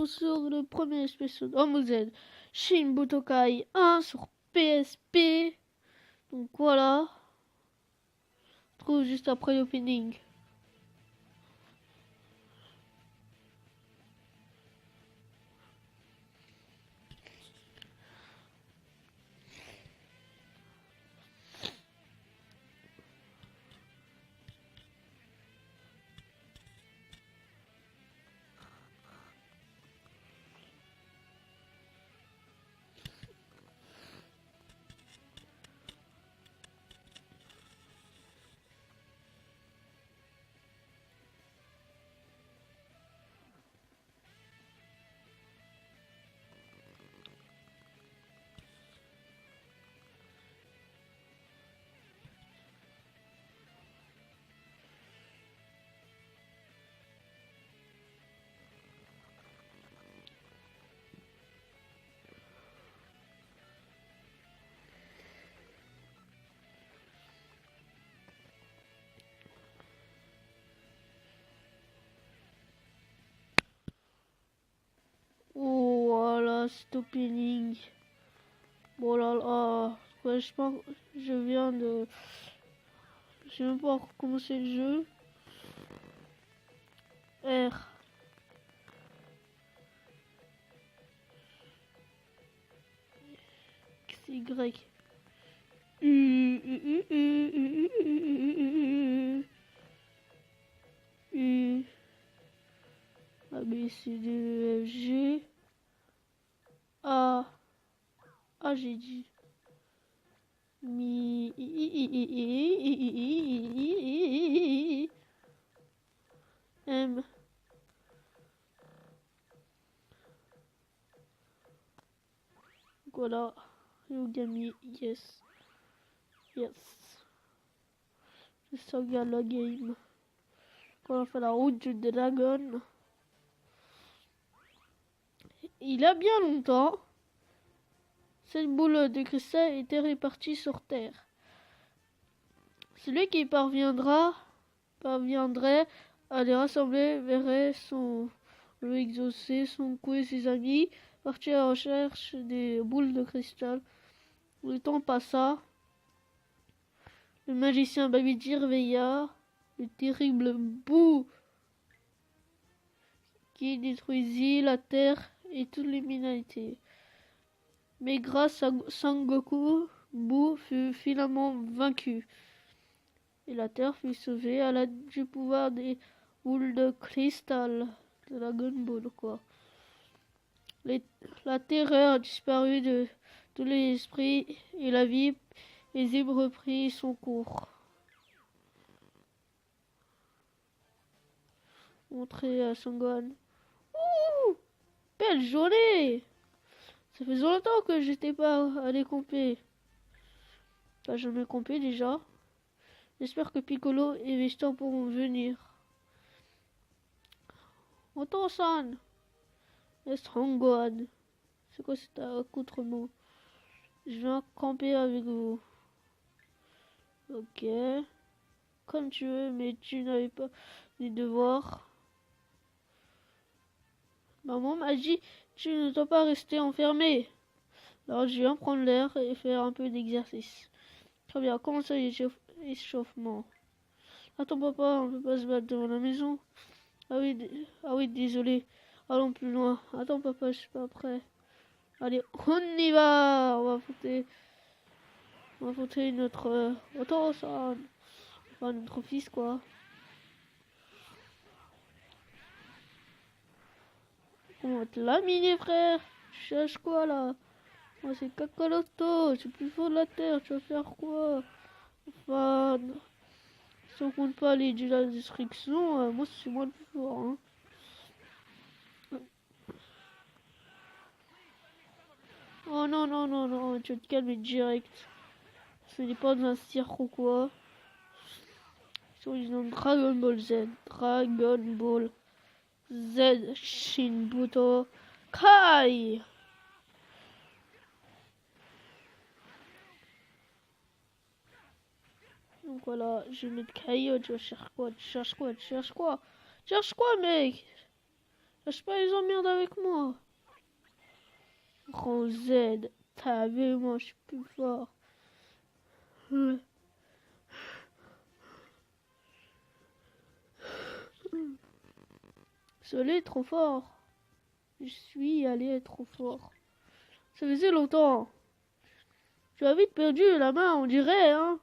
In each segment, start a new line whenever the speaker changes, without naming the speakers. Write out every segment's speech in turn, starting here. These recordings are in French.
sur le premier spécial OMZ Shin Butokai 1 sur PSP. Donc voilà. On se trouve juste après l'opening. Oh voilà, cet opening. Bon là là. Ouais, je pense je viens de. Je sais même pas encore commencer le jeu. R. X, Y. U, U, U, U, U, U, U, U, A, B, C, D, E, F, G. A. A, j'ai dit. Mi. M. Voilà. Ryugami, yes. Yes. Je sauvegarde la game. Quand on fait la route du dragon. Il a bien longtemps, cette boule de cristal était répartie sur Terre. Celui qui parviendrait à les rassembler verrait le exaucer, son cou et ses amis partir à la recherche des boules de cristal. Le temps passa. Le magicien Babidi réveilla le terrible bout qui détruisit la Terre et toute l'humanité. Mais grâce à Sangoku, Boo fut finalement vaincu. Et la Terre fut sauvée à l'aide du pouvoir des boules de cristal. De la Gunball, quoi. La terreur disparut de tous les esprits et la vie paisible reprit son cours. Montré à Sangohan. Ouh! Belle journée! Ça faisait longtemps que j'étais pas allé camper. Bah, j'en ai campé déjà. J'espère que Piccolo et Vegeta pourront venir. Oto-san! Estrangohan. C'est quoi cet accoutrement? Je viens camper avec vous. Ok. Comme tu veux, mais tu n'avais pas des devoirs. Maman m'a dit, tu ne dois pas rester enfermé. Alors je viens prendre l'air et faire un peu d'exercice. Très bien, commence l'échauffement. Attends papa, on peut pas se battre devant la maison. Ah oui, désolé. Allons plus loin. Attends papa, je suis pas prêt. Allez, on y va. On va affronter notre Oto-san. Enfin, notre fils, quoi. On va te laminer, frère. Tu cherches quoi, là? Moi, c'est Kakaroto. Je suis plus fort de la terre. Tu vas faire quoi? Enfin, si on compte pas les dieux de la destruction, moi, c'est moi le plus fort, hein. Oh non, non, non, non. Tu vas te calmer direct. Ce n'est pas dans un cirque ou quoi. Sur le nom Dragon Ball Z. Dragon Ball Z Shin Butokai. Donc voilà, je vais mettre Kaio. Tu vas chercher quoi? Tu cherches quoi? Tu cherches quoi? Tu cherches quoi, mec? Lâche pas les emmerdes avec moi. Grand Z, t'as vu, moi je suis plus fort. Désolé, trop fort. Je suis allé trop fort. Ça faisait longtemps. Tu as vite perdu la main, on dirait, hein.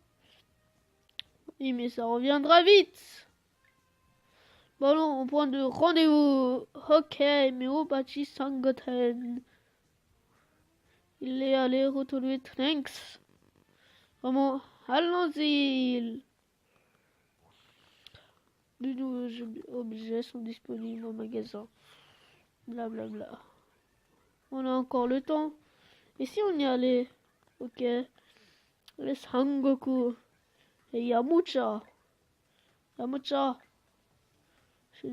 Oui, mais ça reviendra vite. Bon, non, au point de rendez-vous. Ok, mais où Bachi Sangoten? Il est allé retrouver Trunks. Vraiment, allons-y. De nouveaux objets sont disponibles au magasin. Blablabla. On a encore le temps. Et si on y allait? Ok. Les Sangoku. Et Yamcha. Yamcha. Je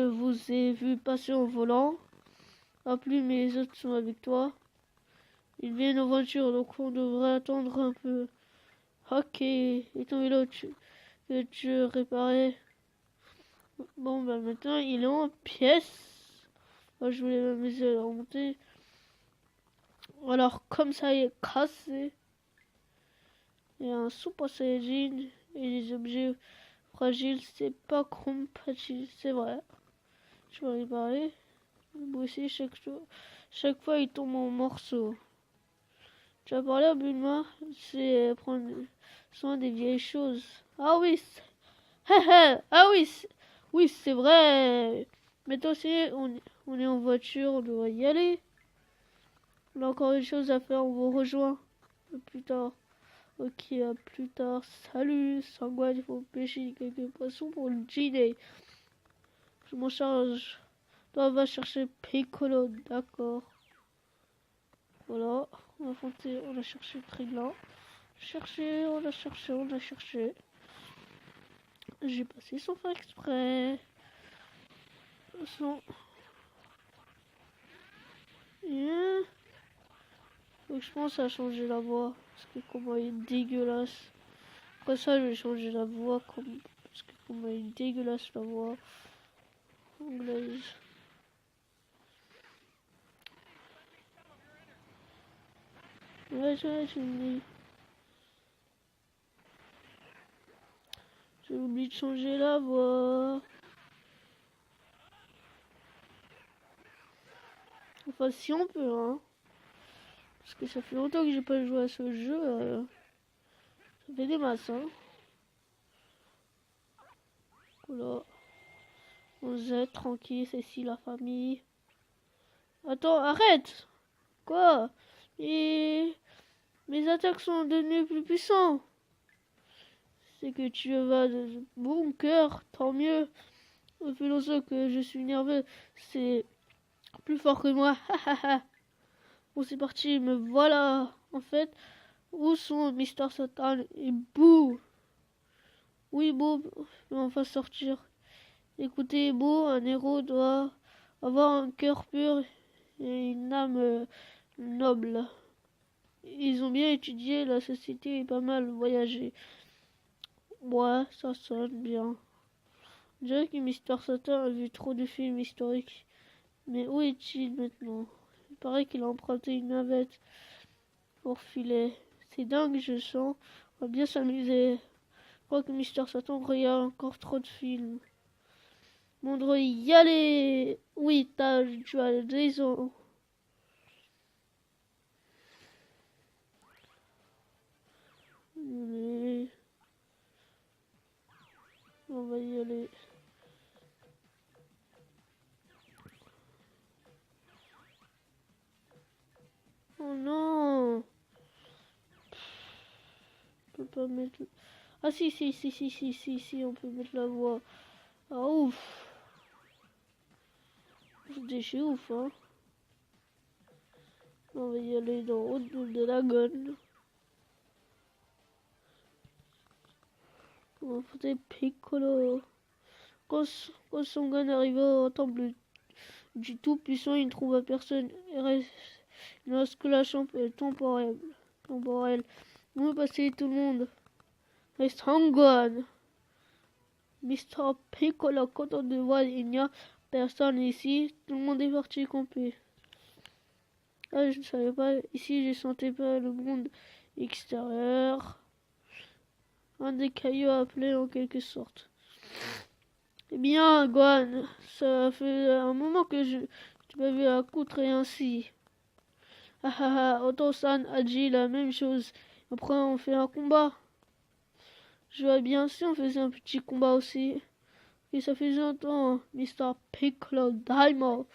vous ai vu passer en volant. Ah, plus mes autres sont avec toi. Ils viennent en voiture, donc on devrait attendre un peu. Ok. Et ton vélo, que tu réparais? Bon, bah maintenant, il est en pièces. Moi, je voulais m'amuser à le remonter. Alors, comme ça, il est cassé. Il y a un Super Saiyajin et les objets fragiles, c'est pas compatible, c'est vrai. Je vais réparer. Moi aussi, chaque fois, il tombe en morceaux. Tu as parlé à Bulma, c'est prendre soin des vieilles choses. Ah oui, ah oui, oui, c'est vrai. Mais toi aussi, on est en voiture, on doit y aller. On a encore une chose à faire, on vous rejoint plus tard. Ok, à plus tard. Salut, Sangwan, il faut pêcher quelques poissons pour le dîner. Je m'en charge. Toi, va chercher Piccolo, d'accord. Voilà, on a monté, on a cherché Triglav. On a cherché. J'ai passé sans faire exprès. Sans... Yeah. Donc je pense à changer la voix. Parce que comment il est dégueulasse. Après ça, je vais changer la voix. Parce que comment il est dégueulasse la voix anglaise. Ouais, j'ai oublié de changer la voix. Enfin, si on peut, hein. Parce que ça fait longtemps que j'ai pas joué à ce jeu. Ça fait des masses, hein. Voilà. On Z, tranquille, c'est si la famille. Attends, arrête! Quoi? Et mes attaques sont devenues plus puissantes. C'est que tu vas de bon cœur, tant mieux. Au philosophe que je suis nerveux, c'est plus fort que moi. Bon, c'est parti, me voilà. En fait, où sont Mister Satan et Boo? Oui, Boo, on va sortir. Écoutez, Boo, un héros doit avoir un cœur pur et une âme noble. Ils ont bien étudié, la société est pas mal voyagée. Ouais, ça sonne bien. Je dirais que Mister Satan a vu trop de films historiques. Mais où est-il maintenant? Il paraît qu'il a emprunté une navette pour filer. C'est dingue, je sens. On va bien s'amuser. Je crois que Mister Satan regarde encore trop de films. On devrait y aller. Oui, tu as raison. Mais... on va y aller. Oh non! On peut pas mettre... Ah si, on peut mettre la voix. Ah ouf! C'est ouf, hein? On va y aller dans Route de Dragon. On va foutre Piccolo. Quand Sangoku arrive au temple du Tout-Puissant, il ne trouve personne. Il reste que la chambre temporelle. On va passer tout le monde. Et Sangoku. Mr. Piccolo, content de voir, il n'y a personne ici. Tout le monde est parti camper. Ah, je ne savais pas. Ici, je sentais pas le monde extérieur. Un des cailloux appelé en quelque sorte. Eh bien, Gohan, ça fait un moment que tu m'avais accoutré ainsi. Ah ah ah, Oto-san a dit la même chose. Après, on fait un combat. Je vois bien si on faisait un petit combat aussi. Et ça fait longtemps, Mr. Piccolo Daimo.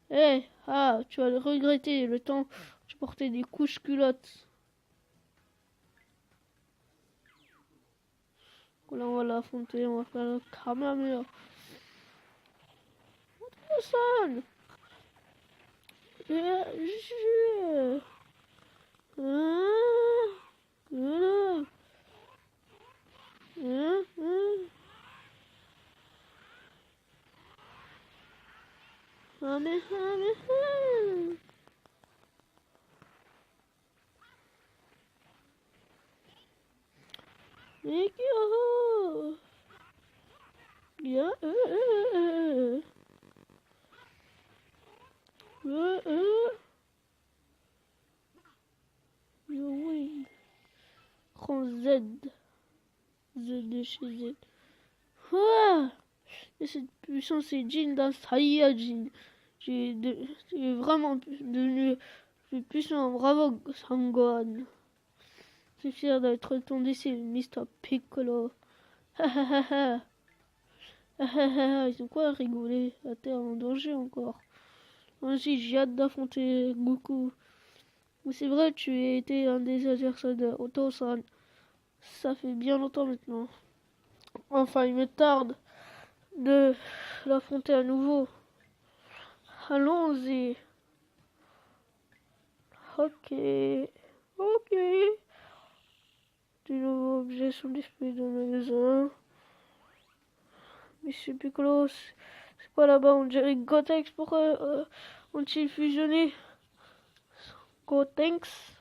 Eh, ah, tu vas le regretter. Le temps, tu portais des couches culottes. Là, on va l'affronter. On va faire le Kamehameha. Oto-san! Prends Z. Z de chez Z. Ah! Et cette puissance est Jin dans Saiyajin. J'ai vraiment devenu plus puissant. Bravo, Sangohan. Je suis fier d'être ton décès, Mr. Piccolo. Ha ha ha ha. Ah ah ah, ils ont quoi à rigoler? La Terre est en danger encore. Ainsi, j'ai hâte d'affronter Goku. Mais c'est vrai, tu as été un des adversaires de Oto-san. Ça fait bien longtemps maintenant. Enfin, il me tarde de l'affronter à nouveau. Allons-y. Ok. Ok. De nouveaux objets sont disponibles dans le magasin. Monsieur Piccolo, c'est quoi là-bas? On dirait Gotenks. Pourquoi ont-ils fusionné? Gotenks?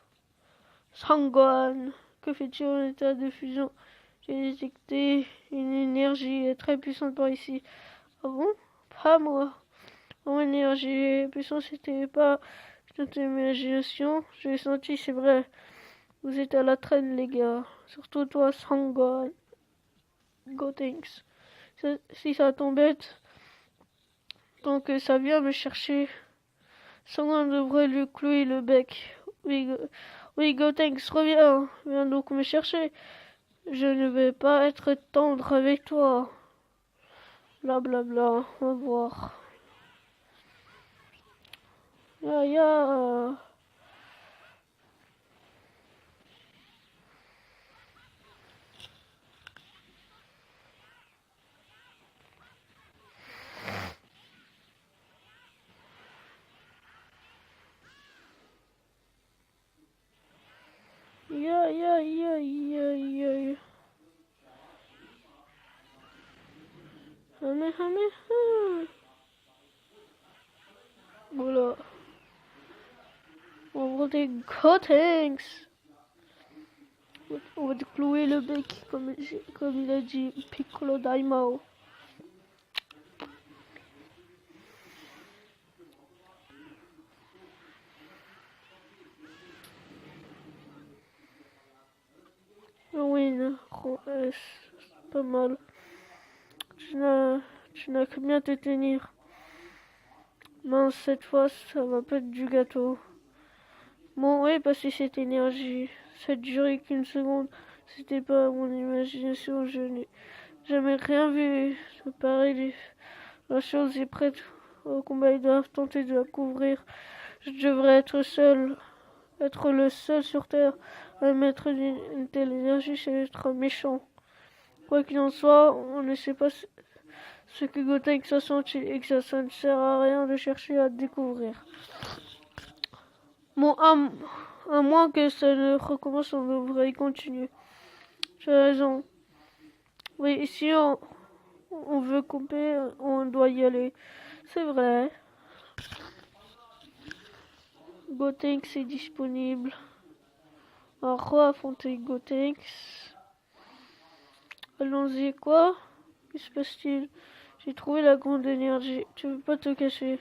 Sangohan. Que fait-il en état de fusion? J'ai détecté une énergie très puissante par ici. Ah bon? Pas moi. Mon énergie puissante, c'était pas toute imagination. Je l'ai senti, c'est vrai. Vous êtes à la traîne, les gars. Surtout toi, Sangohan. Gotenks. Si ça t'embête, donc ça vient me chercher. Sangohan devrait lui clouer le bec. Oui, Gotenks, reviens. Viens donc me chercher. Je ne vais pas être tendre avec toi. Blablabla, on va voir. Ya ya. Ya ya ya ya ya. Hame hame ha. Voilà. On va voter Gotenks. On va te clouer le bec, comme il a dit Piccolo Daimao. Oui, c'est pas mal. Tu n'as que bien te tenir. Mince, cette fois, ça va pas être du gâteau. Bon, oui, passer cette énergie. Ça ne durait qu'une seconde. C'était pas mon imagination, je n'ai jamais rien vu. Ça paraît, la chose est prête au combat. Ils doivent tenter de la couvrir. Je devrais être le seul sur Terre à mettre une telle énergie, c'est être méchant. Quoi qu'il en soit, on ne sait pas ce que Gotenks a senti et que ça ne sert à rien de chercher à découvrir. Bon, à moins que ça ne recommence, on devrait y continuer. Tu as raison. Oui, si on veut couper, on doit y aller. C'est vrai. Gotenks est disponible. Alors, affronter Gotenks. Allons-y, quoi? Que se passe-t-il? J'ai trouvé la grande énergie. Tu veux pas te cacher?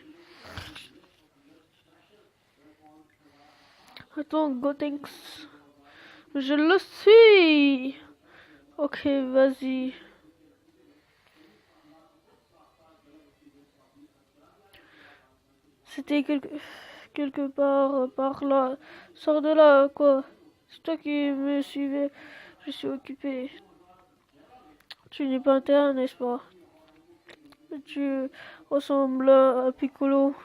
Attends, Gotenks. Je le suis! Ok, vas-y. C'était quelque part par là. Sors de là, quoi. C'est toi qui me suivais. Je suis occupé. Tu n'es pas un terrain, n'est-ce pas? Tu ressembles à Piccolo.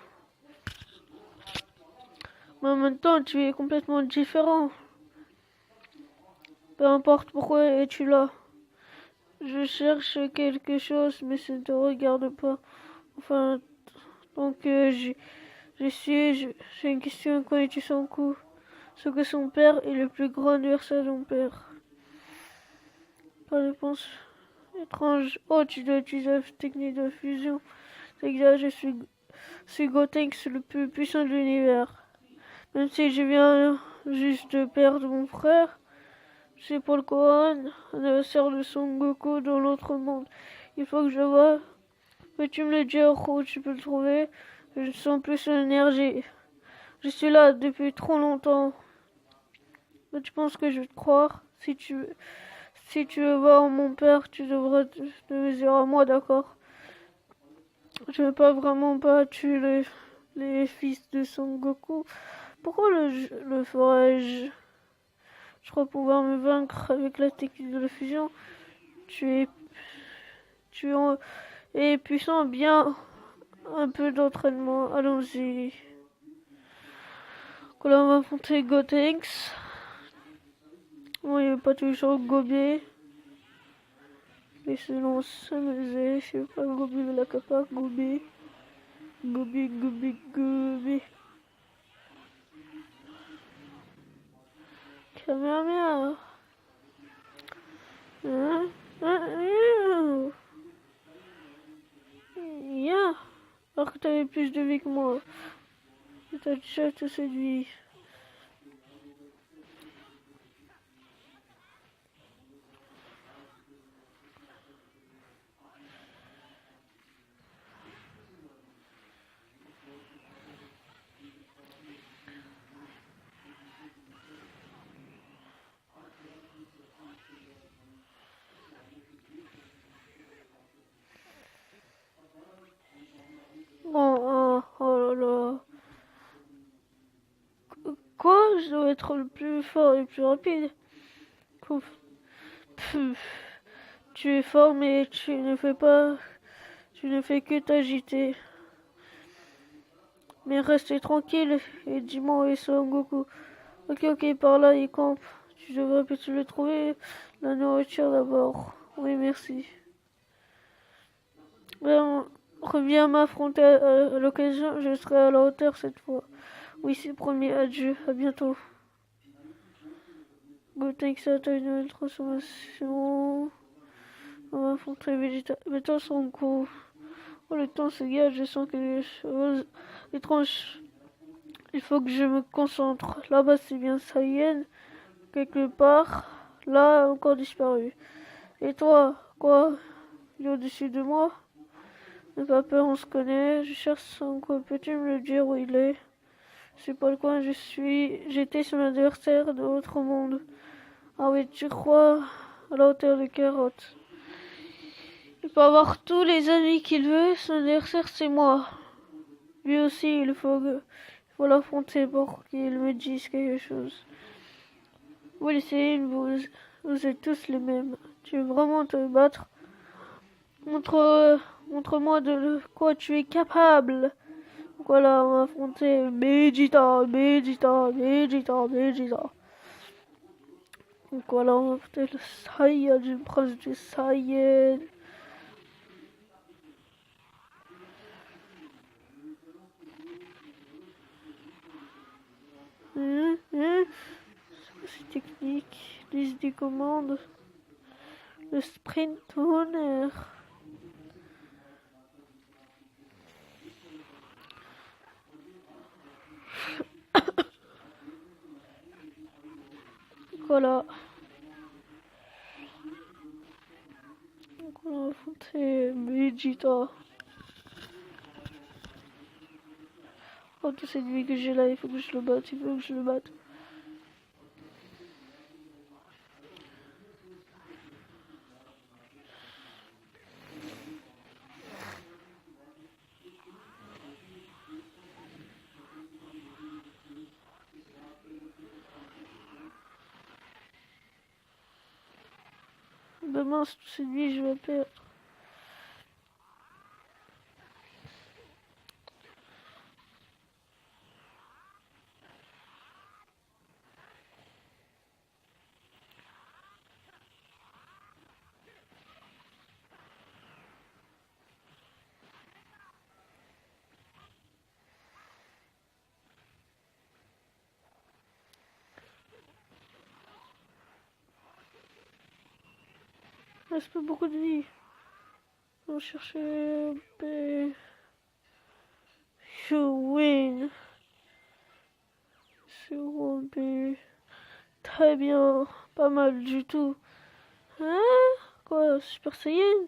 Mais en même temps, tu es complètement différent. Peu importe pourquoi es-tu là. Je cherche quelque chose, mais ça ne te regarde pas. Enfin, donc j'ai une question. Connais-tu son coup? Ce que son père est le plus grand adversaire de mon père. Pas de réponse étrange. Oh, tu dois utiliser la technique de fusion. C'est exact, je suis Gotenks, le plus puissant de l'univers. Même si je viens juste de perdre mon frère, c'est Paul Gohan, un adversaire de Son Goku dans l'autre monde. Il faut que je le voie. Peux-tu me le dire où tu peux le trouver? Je ne sens plus son énergie. Je suis là depuis trop longtemps. Mais tu penses que je vais te croire? Si tu veux voir mon père, tu devrais te mesurer à moi, d'accord? Je veux pas vraiment pas tuer les fils de Son Goku. Pourquoi le ferais-je? Je crois pouvoir me vaincre avec la technique de la fusion. Tu es, tu es puissant, bien un peu d'entraînement. Allons-y. Là, on va affronter Gotenks. Bon, il n'y a pas toujours Gobé. Laissez-nous s'amuser. Je sais pas, Gobé de la capa. Gobé. Gobé, Gobé, Gobé. Kamehameha. Hein? Yeah. Alors que t'avais plus de vie que moi. T'as déjà toute cette vie. Oh là là. Quoi? Je dois être le plus fort et le plus rapide. Pouf. Pff. Tu es fort, mais tu ne fais que t'agiter. Mais restez tranquille et dis-moi où est Son Goku. Ok, par là, il campe. Tu devrais peut-être le trouver. La nourriture d'abord. Oui, merci. Ben, reviens m'affronter à l'occasion. Je serai à la hauteur cette fois. Oui, c'est promis. Adieu. À bientôt. Gotenks atteint une nouvelle transformation. On va affronter Vegeta Son Goku. Oh, le temps se gâte. Je sens quelque chose étrange. Il faut que je me concentre. Là-bas, c'est bien Saiyan. Quelque part. Là, encore disparu. Et toi, quoi? Il est au-dessus de moi? N'aie pas peur, on se connaît. Je cherche son quoi. Peux-tu me le dire où il est? Je sais pas le coin, j'étais son adversaire de l'autre monde. Ah oui, tu crois? À la hauteur de carottes. Il peut avoir tous les amis qu'il veut. Son adversaire, c'est moi. Lui aussi, il faut l'affronter pour qu'il me dise quelque chose. Oui, vous êtes tous les mêmes. Tu veux vraiment te battre? Montre-moi de quoi tu es capable. Voilà, on va affronter Vegeta. Donc voilà, on va affronter le Saiyan, le prince du Saiyan. C'est technique. Liste des commandes. Le sprint honneur. Voilà. Donc on va affronter affronter Vegeta. Oh, tous ces ennemis que j'ai là, il faut que je le batte, il faut que je le batte. Ben mince, tous ces ennemis, je vais perdre. Il reste pas beaucoup de vie. On va chercher B. You win. Sur B. Très bien. Pas mal du tout. Hein? Quoi? Super Saiyan?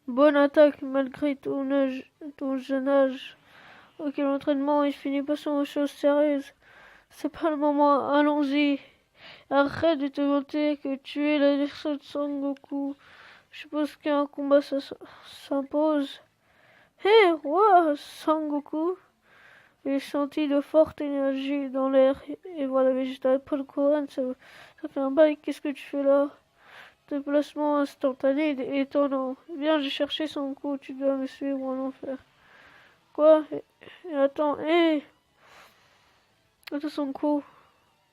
Bonne attaque malgré ton jeune âge. Ok, l'entraînement est fini. Passons aux choses sérieuses. C'est pas le moment. Allons-y. Arrête de te vanter que tu es la version de Son Goku. Je suppose qu'un combat s'impose. Hé, roi Son Goku. J'ai senti de forte énergie dans l'air. Et voilà, Vegeta, Paul Couronne, ça fait un bail. Qu'est-ce que tu fais là? Déplacement instantané et étonnant. Viens, j'ai cherché Son Goku. Tu dois me suivre en enfer. Quoi? Et attends, hé! Attends, Son Goku.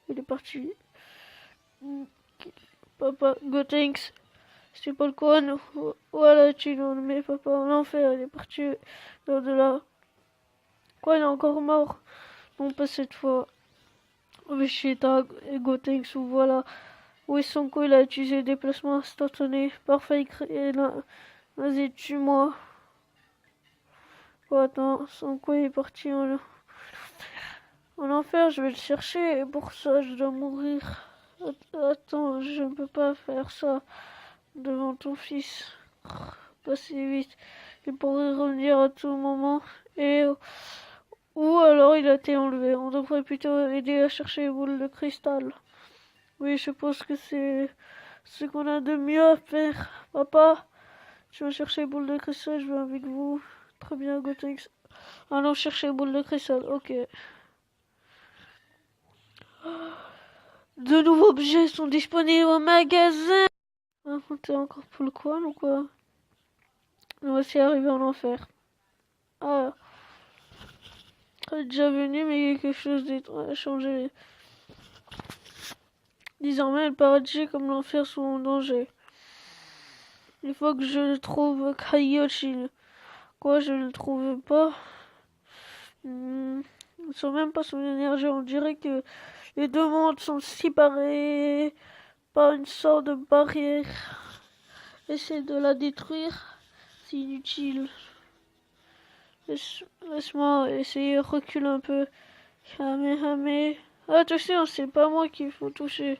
Il est parti. Papa, Gotenks. C'est pas le con. Voilà, tu l'as nommé papa en enfer. Il est parti au-delà. Quoi, il est encore mort? Non, pas cette fois. Vegeta et Gotenks, ou voilà. Oui, son coup, il a utilisé le déplacement instantané. Parfait, et là. Vas-y, tue-moi. Oh, attends, son coup est parti en enfer. Je vais le chercher et pour ça, je dois mourir. Attends, je ne peux pas faire ça devant ton fils. Pas si vite. Il pourrait revenir à tout moment. Et ou alors il a été enlevé. On devrait plutôt aider à chercher les boules de cristal. Oui, je pense que c'est ce qu'on a de mieux à faire. Papa, je vais chercher les boules de cristal, je vais avec vous. Très bien, Gotenks. Allons chercher les boules de cristal, ok. De nouveaux objets sont disponibles au magasin. T'es encore pour le coin ou quoi? Nous voici arrivés en enfer. Ah, déjà venu, mais quelque chose a changé. Désormais, le paradis comme l'enfer sont en danger. Il faut que je trouve Kaioshin. Quoi, je ne le trouve pas? Ne sent même pas son énergie. On dirait que les deux mondes sont séparés par une sorte de barrière. Essayer de la détruire, c'est inutile. Laisse-moi essayer, recule un peu. Kamehame. Attention, c'est pas moi qu'il faut toucher.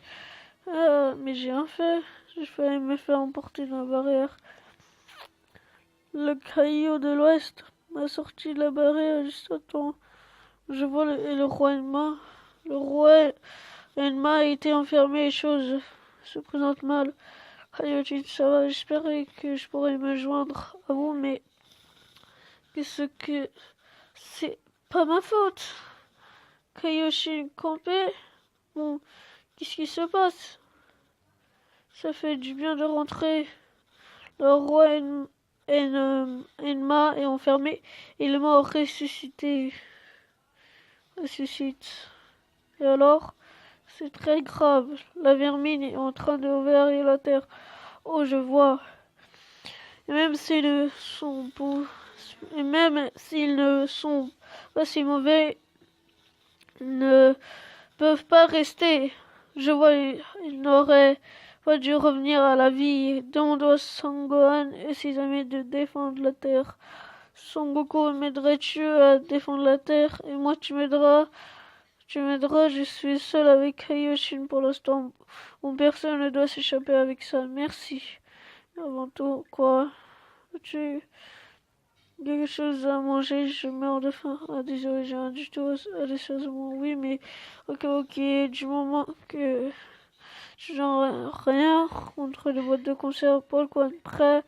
Ah, mais j'ai rien fait. Je vais me faire emporter dans la barrière. Le caillou de l'ouest m'a sorti de la barrière juste à temps. Je vois le roi Enma. Le roi Enma a été enfermé et les choses se présentent mal. Kaioshin, ça va, j'espérais que je pourrais me joindre à vous, mais qu'est-ce que... C'est pas ma faute. Kaioshin campé. Bon, qu'est-ce qui se passe? Ça fait du bien de rentrer. Le roi Enma est enfermé et le mort ressuscite. Et alors, c'est très grave. La vermine est en train de envahir la terre. Oh, je vois. Et même s'ils ne sont pas si mauvais, ils ne peuvent pas rester. Je vois, ils n'auraient pas dû revenir à la vie. Demande à Sangohan et ses amis de défendre la terre. Son Goku, m'aiderais-tu à défendre la terre? Et moi, tu m'aideras. Je suis seul avec Kaioshin pour l'instant. Bon, personne ne doit s'échapper avec ça. Merci. Avant tout, quoi? As-tu quelque chose à manger? Je meurs de faim. Ah, désolé, j'ai rien du tout à déchargement. Oui, mais ok, du moment que genre rien contre les boîtes de conserve, Paul, quoi de prêt?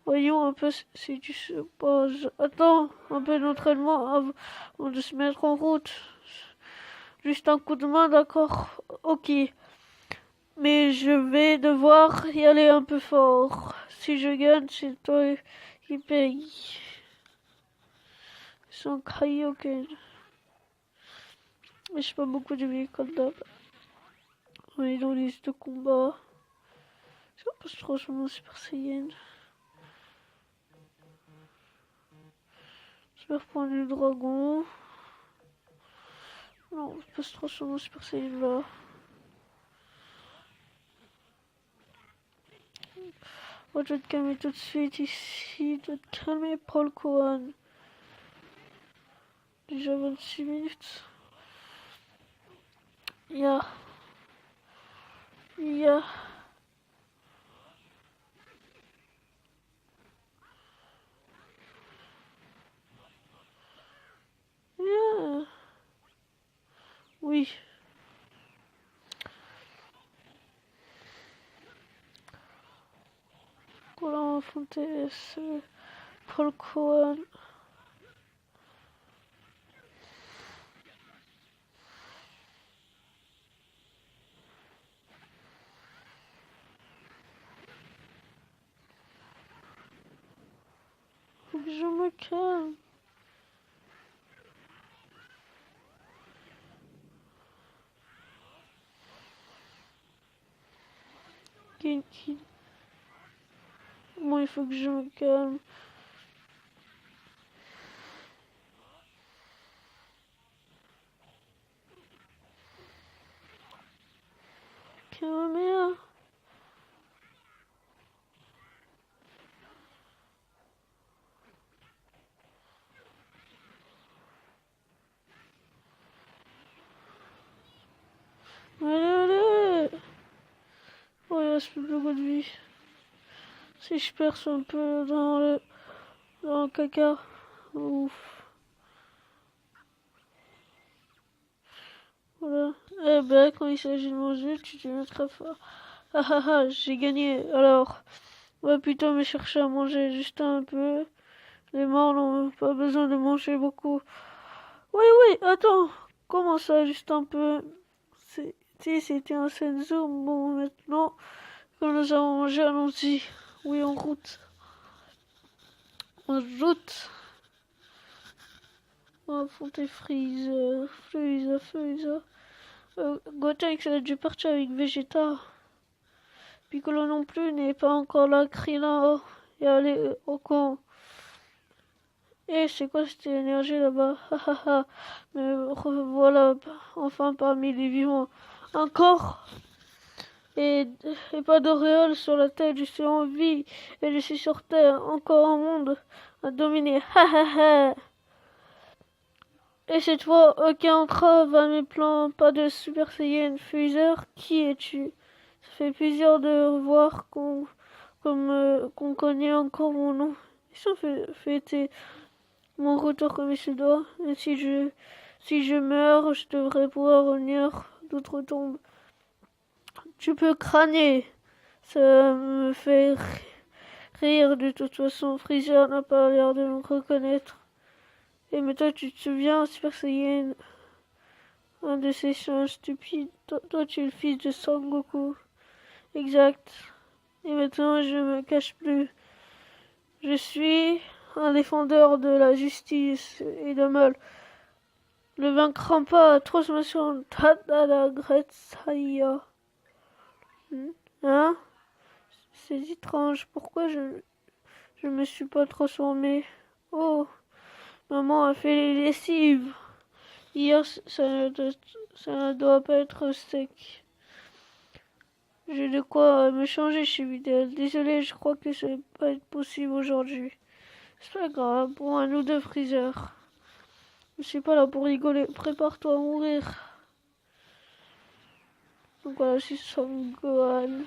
Voyons un peu si tu supposes. Attends, un peu d'entraînement avant de se mettre en route. Juste un coup de main, d'accord? Ok. Mais je vais devoir y aller un peu fort. Si je gagne, c'est toi qui paye. Sans Kaioken. Mais j'ai pas beaucoup de vie comme d'hab. On est dans liste de combat. Je pense trop sur mon Super Saiyan. Je vais reprendre le dragon. Non, je passe trop sur mon Super Saiyan là. Oh, je vais te calmer tout de suite ici. Je vais te calmer, Paul Kohan. Déjà 26 minutes. Ya. Ya. Ya. Oui. Voilà, on va affronter ce Paul Kohan. Faut que je me calme. Genki. Moi, il faut que je me calme. Kamehameha. Allez. Oh, il reste plus beaucoup de vie. Si je perce un peu dans le caca. Ouf. Voilà. Eh ben, quand il s'agit de manger, tu te mets très fort. Ah ah ah, j'ai gagné. Alors, on va plutôt me chercher à manger juste un peu. Les morts n'ont pas besoin de manger beaucoup. Oui, attends. Comment ça, juste un peu? Si c'était un senzu, bon, maintenant, quand nous avons mangé, allons-y. Oui, en route. En route. On va affronter Freezer. Gotenks a dû partir avec Vegeta. Piccolo non plus n'est pas encore là. Krillin est allé au camp. Eh, c'est quoi cette énergie là-bas? Hahaha. Mais voilà, enfin parmi les vivants. Encore et pas d'auréole sur la tête. Je suis en vie et je suis sur Terre. Encore un monde à dominer. Hahaha. Et cette fois, aucun entrave à mes plans. Pas de Super Saiyan Freezer. Qui es-tu? Ça fait plaisir de voir qu'on connaît encore mon nom. Ils sont fêtés mon retour comme il se doit. Et si je meurs, je devrais pouvoir revenir d'outre-tombe. Tu peux crâner. Ça me fait rire de toute façon. Freezer n'a pas l'air de me reconnaître. Et mais toi, tu te souviens, Super Saiyan, un de ces chiens stupides. Toi, tu es le fils de Son Goku. Exact. Et maintenant, je me cache plus. Je suis un défendeur de la justice et de mal. Ne vaincra pas. Transformation Tadala Gretsaya. Hein? C'est étrange. Pourquoi je me suis pas transformé? Oh, maman a fait les lessives. Hier, ça ne doit pas être sec. J'ai de quoi me changer chez Vidal. Désolé, je crois que ça va pas être possible aujourd'hui. C'est pas grave, bon, à nous deux, Freezer. Je suis pas là pour rigoler. Prépare-toi à mourir. Donc voilà, c'est Son Gohan.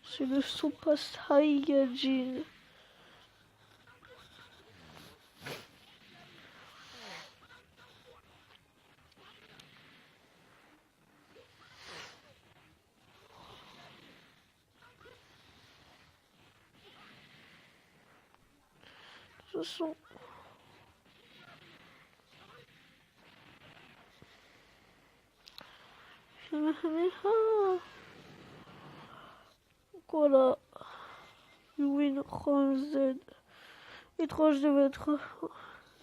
C'est le Super Saiyajin. De toute façon, voilà. Win Ron Z. Étrange devait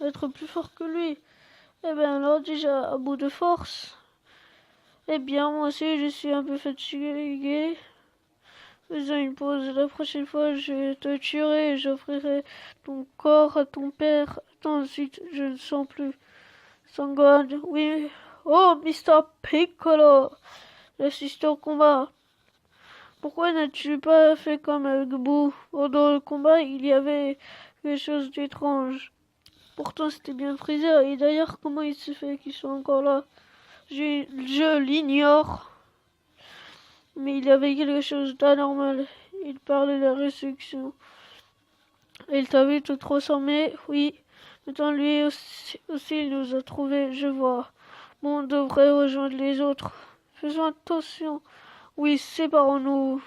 être plus fort que lui. Eh bien alors déjà à bout de force. Eh bien moi aussi je suis un peu fatigué. Faisons une pause. La prochaine fois je te tuerai et j'offrirai ton corps à ton père. Ensuite je ne sens plus. Sangon, oui. Oh Mr. Piccolo. J'assiste au combat. Pourquoi n'as-tu pas fait comme avec Boo? Pendant le combat, il y avait quelque chose d'étrange. Pourtant, c'était bien Freezer. Et d'ailleurs, comment il se fait qu'ils soient encore là? Je l'ignore. Mais il y avait quelque chose d'anormal. Il parlait de la résurrection. Il t'avait tout transformé, oui. Maintenant, lui aussi, il nous a trouvés, je vois. Bon, on devrait rejoindre les autres. Faisons attention. Oui, séparons-nous.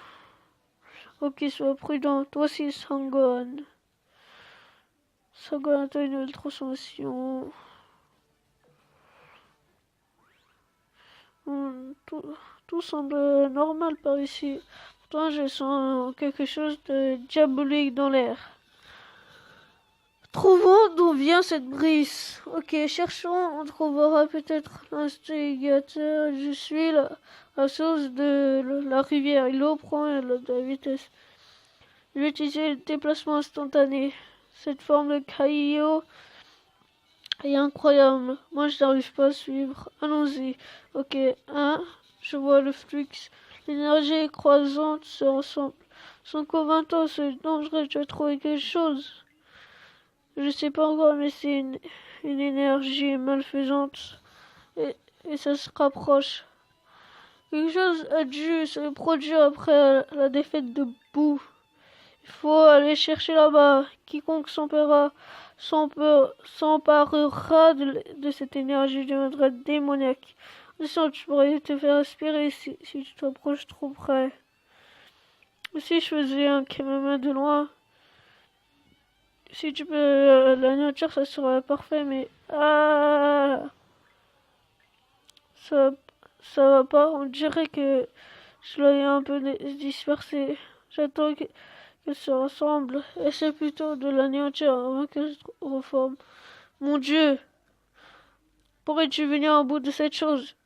Ok, sois prudent. Toi aussi, Sangon. Sangon a une nouvelle transformation. Tout semble normal par ici. Pourtant, je sens quelque chose de diabolique dans l'air. Trouvons d'où vient cette brise. Ok, cherchons, on trouvera peut-être l'instigateur. Je suis la source de la rivière. L'eau prend de la vitesse. Je vais utiliser le déplacement instantané. Cette forme de caillou est incroyable. Moi, je n'arrive pas à suivre. Allons-y. Ok, je vois le flux. L'énergie croisante se ressemble. Sans convaincant, c'est dangereux. Je vais trouver quelque chose. Je sais pas encore, mais c'est une énergie malfaisante. Et ça se rapproche. Quelque chose a dû se produire après la défaite de Boo. Il faut aller chercher là-bas. Quiconque s'emparera de cette énergie deviendra démoniaque. Sinon, tu pourrais te faire aspirer si tu t'approches trop près. Si je faisais un caméra de loin, si tu peux la nature, ça serait parfait, mais ça, ça va pas. On dirait que je l'ai un peu dispersé. J'attends qu'elle se ressemble. Essaie plutôt de l'anéantir avant qu'elle se reforme. Mon Dieu, pourrais-tu venir au bout de cette chose?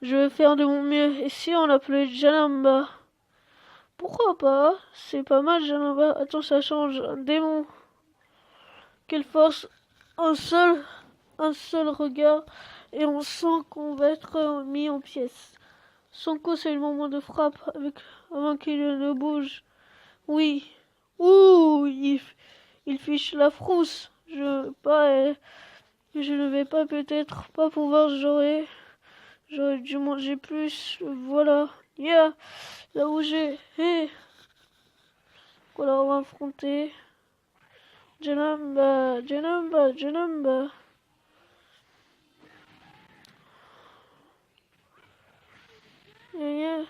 Je vais faire de mon mieux. Et si on l'appelait Janamba? Pourquoi pas? C'est pas mal, Janamba. Attends, ça change. Un démon. Quelle force! Un seul regard et on sent qu'on va être mis en pièces. Son c'est le moment de frappe avant qu'il ne bouge. Oui. Ouh, il fiche la frousse. Je ne vais pas peut-être pas pouvoir. J'aurais dû manger plus. Voilà. Là où j'ai. Hey. Voilà, on va affronter. Janamba. Yeah.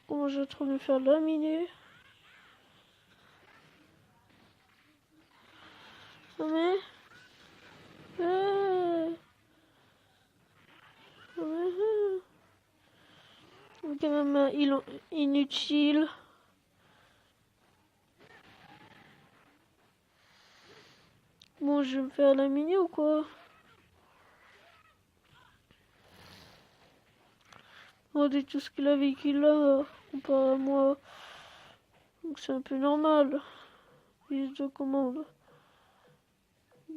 Comment je trouve me faire laminer? Mais quand même inutile. Bon, je vais me faire laminer ou quoi? Regardez tout ce qu'il a vécu là, comparé à moi. Donc c'est un peu normal. Liste de commandes.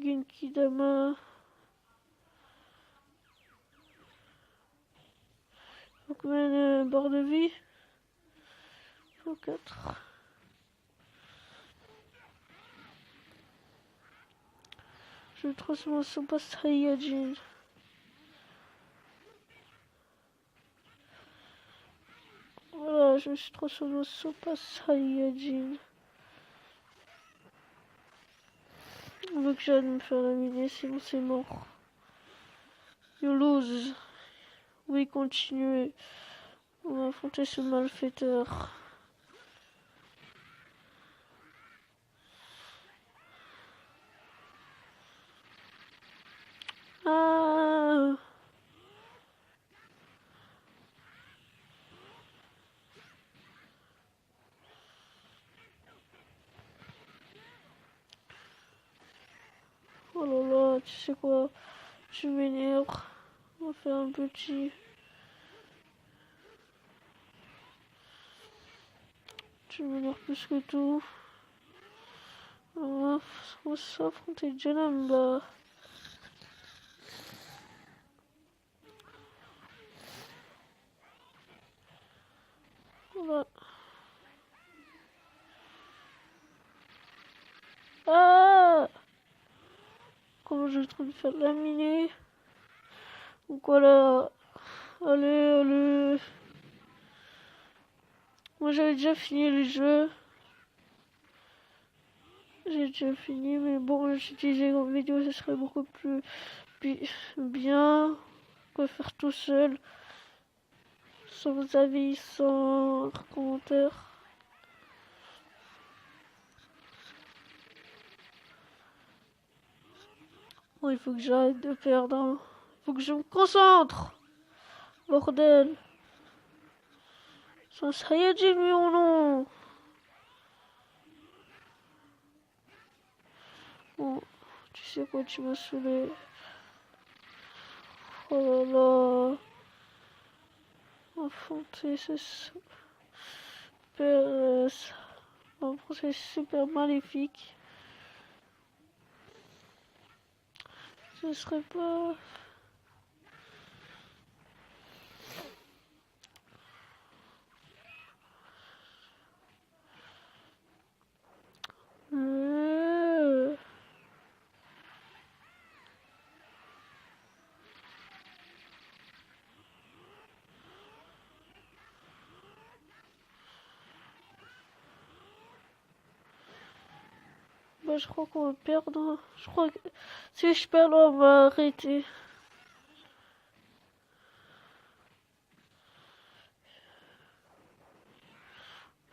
Genki Dama. Faut combien de barres de vie? Faut 4. Je transforme en Super Saiyajin. Voilà, je me suis transformé en Super Saiyajin. On veut que j'aille me faire laminer, sinon c'est mort. You lose. Oui, continuez. On va affronter ce malfaiteur. Ah! Oh là là, tu sais quoi? Tu m'énerves. On va faire un petit. Tu m'énerves plus que tout. On va s'affronter Janamba. Voilà. Ah! Comment je suis en train de faire laminer? Donc voilà. Allez, allez. Moi j'avais déjà fini le jeu. J'ai déjà fini, mais bon, j'utilisais en vidéo, ce serait beaucoup plus bien que faire tout seul, sans avis, sans commentaire. Bon, il faut que j'arrête de perdre. Hein. Il faut que je me concentre. Bordel. C'est un Saiyajin, lui ou non? Bon, tu sais quoi, tu m'as saoulé. Oh là là. Affronter ce super... c'est super maléfique. Ce serait pas... Bah, je crois qu'on va perdre. Je crois que si je perds là, on va arrêter.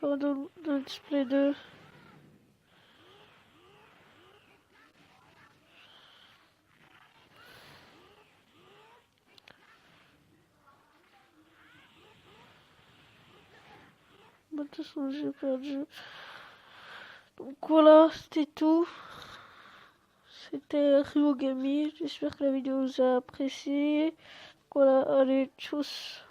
Dans le display 2. Bah, de toute façon, j'ai perdu. Donc voilà, c'était tout. C'était Ryogami. J'espère que la vidéo vous a apprécié. Voilà, allez, tchuss.